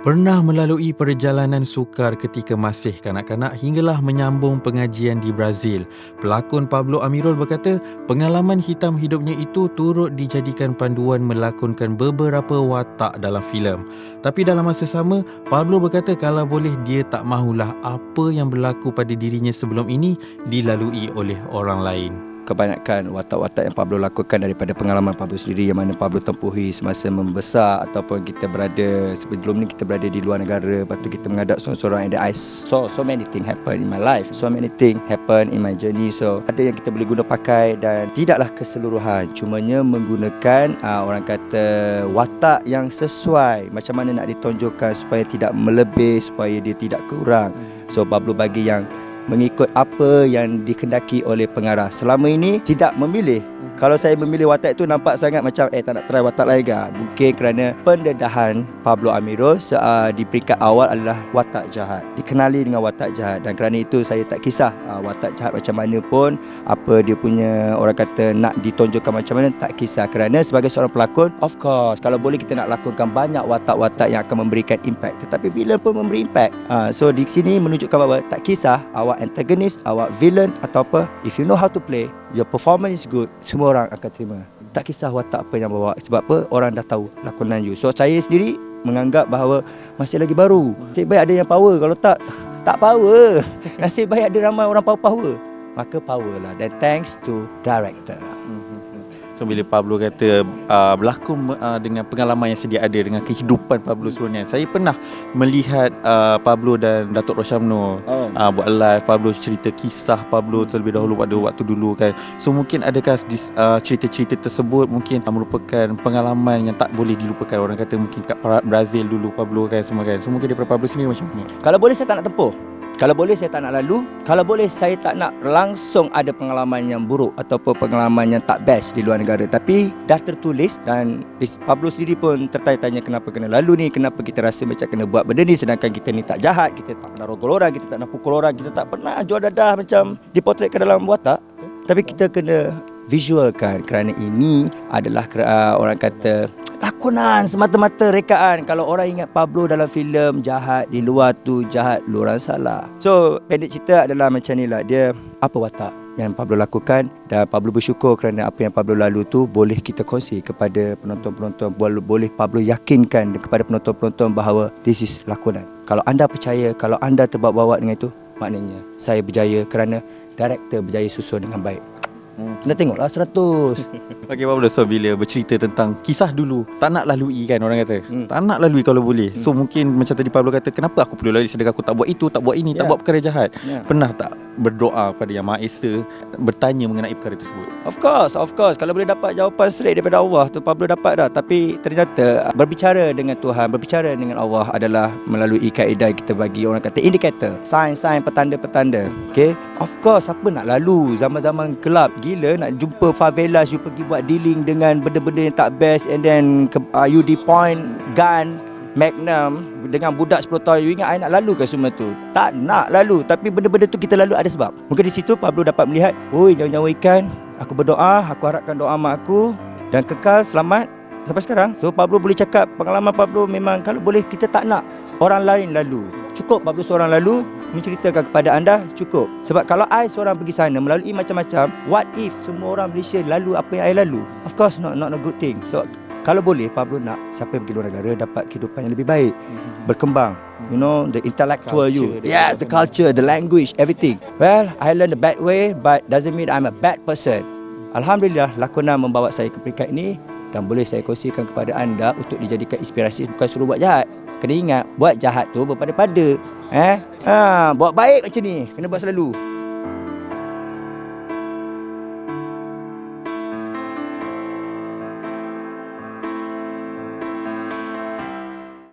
Pernah melalui perjalanan sukar ketika masih kanak-kanak hinggalah menyambung pengajian di Brazil. Pelakon Pablo Amirul berkata, pengalaman hitam hidupnya itu turut dijadikan panduan melakonkan beberapa watak dalam filem. Tapi dalam masa sama, Pablo berkata kalau boleh dia tak mahulah apa yang berlaku pada dirinya sebelum ini dilalui oleh orang lain. Kebanyakan watak-watak yang Pablo lakukan daripada pengalaman Pablo sendiri yang mana Pablo tempuhi semasa membesar ataupun kita berada sebelum ni kita berada di luar negara, lepas tu kita menghadap seorang-seorang, and I saw so many things happen in my life, so many things happen in my journey. So ada yang kita boleh guna pakai dan tidaklah keseluruhan, cumanya menggunakan orang kata watak yang sesuai macam mana nak ditonjolkan supaya tidak melebih, supaya dia tidak kurang. So Pablo bagi yang mengikut apa yang dikehendaki oleh pengarah. Selama ini tidak memilih. Kalau saya memilih watak itu nampak sangat macam tak nak try watak lain ke? Mungkin kerana pendedahan Pablo Amirul di peringkat awal adalah watak jahat. Dikenali dengan watak jahat, dan kerana itu saya tak kisah watak jahat macam mana pun, apa dia punya orang kata nak ditonjolkan macam mana, tak kisah. Kerana sebagai seorang pelakon, of course kalau boleh kita nak lakonkan banyak watak-watak yang akan memberikan impact, tetapi villain pun memberi impact. So di sini menunjukkan bahawa tak kisah awak antagonis, awak villain atau apa, if you know how to play, your performance is good, semua orang akan terima. Tak kisah watak apa yang bawa. Sebab apa? Orang dah tahu lakonan you. So saya sendiri menganggap bahawa masih lagi baru. Nasib baik ada yang power. Kalau tak power. Nasib baik ada ramai orang power. Maka power lah. Dan thanks to director. So bila Pablo kata berlakon dengan pengalaman yang sedia ada dengan kehidupan Pablo sebelumnya, saya pernah melihat Pablo dan Datuk Roshamno buat live. Pablo cerita kisah Pablo terlebih dahulu pada waktu dulu kan. So mungkin adakah cerita-cerita tersebut mungkin merupakan pengalaman yang tak boleh dilupakan. Orang kata mungkin kat Brazil dulu Pablo kan semua kan. So mungkin daripada Pablo sendiri macam mana? Kalau boleh saya tak nak tempuh. Kalau boleh saya tak nak lalu. Kalau boleh saya tak nak langsung ada pengalaman yang buruk ataupun pengalaman yang tak best di luar negara. Tapi dah tertulis, dan Pablo sendiri pun tertanya-tanya kenapa kena lalu ni, kenapa kita rasa macam kena buat benda ni, sedangkan kita ni tak jahat, kita tak pernah rogol orang, kita tak pernah pukul orang, kita tak pernah jual dadah macam dipotretkan dalam watak. Tapi kita kena visualkan kerana ini adalah orang kata lakonan semata-mata rekaan. Kalau orang ingat Pablo dalam filem jahat, di luar tu jahat, lu orang salah. So pendek cerita adalah macam ni lah. Dia apa watak yang Pablo lakukan, dan Pablo bersyukur kerana apa yang Pablo lalu tu boleh kita kongsi kepada penonton-penonton, boleh Pablo yakinkan kepada penonton-penonton bahawa this is lakonan. Kalau anda percaya, kalau anda terbawa-bawa dengan itu, maknanya saya berjaya kerana director berjaya susun dengan baik. Kena tengoklah 100. Okey Pablo, so bila bercerita tentang kisah dulu, tak nak lalui kan orang kata. Tak nak lalui kalau boleh. So mungkin macam tadi Pablo kata, kenapa aku perlu lalui sedangkan aku tak buat itu, tak buat ini, tak buat perkara jahat. Pernah tak berdoa pada Yang Maha Esa, bertanya mengenai perkara tersebut? Of course. Kalau boleh dapat jawapan straight daripada Allah tu, Pablo dapat dah. Tapi ternyata berbicara dengan Tuhan, berbicara dengan Allah adalah melalui kaedah yang kita bagi orang kata indikator, sign-sign, petanda-petanda. Okay, of course, siapa nak lalu zaman-zaman gelap gila, nak jumpa favelas, you pergi buat dealing dengan benda-benda yang tak best, and then you point gun Magnum dengan budak 10 tahun. You ingat I nak lalu ke semua tu? Tak nak lalu. Tapi benda-benda tu kita lalu ada sebab. Mungkin di situ Pablo dapat melihat, oi, nyawa-nyawa ikan, aku berdoa, aku harapkan doa mak aku dan kekal selamat sampai sekarang. So Pablo boleh cakap pengalaman Pablo memang kalau boleh kita tak nak orang lain lalu. Cukup Pablo seorang lalu menceritakan kepada anda, cukup. Sebab kalau I seorang pergi sana melalui macam-macam, what if semua orang Malaysia lalu apa yang I lalu? Of course not a good thing. So kalau boleh Pablo nak siapa yang pergi luar negara dapat kehidupan yang lebih baik, berkembang. You know, the intellectual you. Yes, the culture, the language, everything. Well, I learned the bad way, but doesn't mean I'm a bad person. Alhamdulillah, lakonan membawa saya ke peringkat ini, dan boleh saya kongsikan kepada anda untuk dijadikan inspirasi, bukan suruh buat jahat. Kena ingat, buat jahat tu berpada-pada. Buat baik macam ni, kena buat selalu.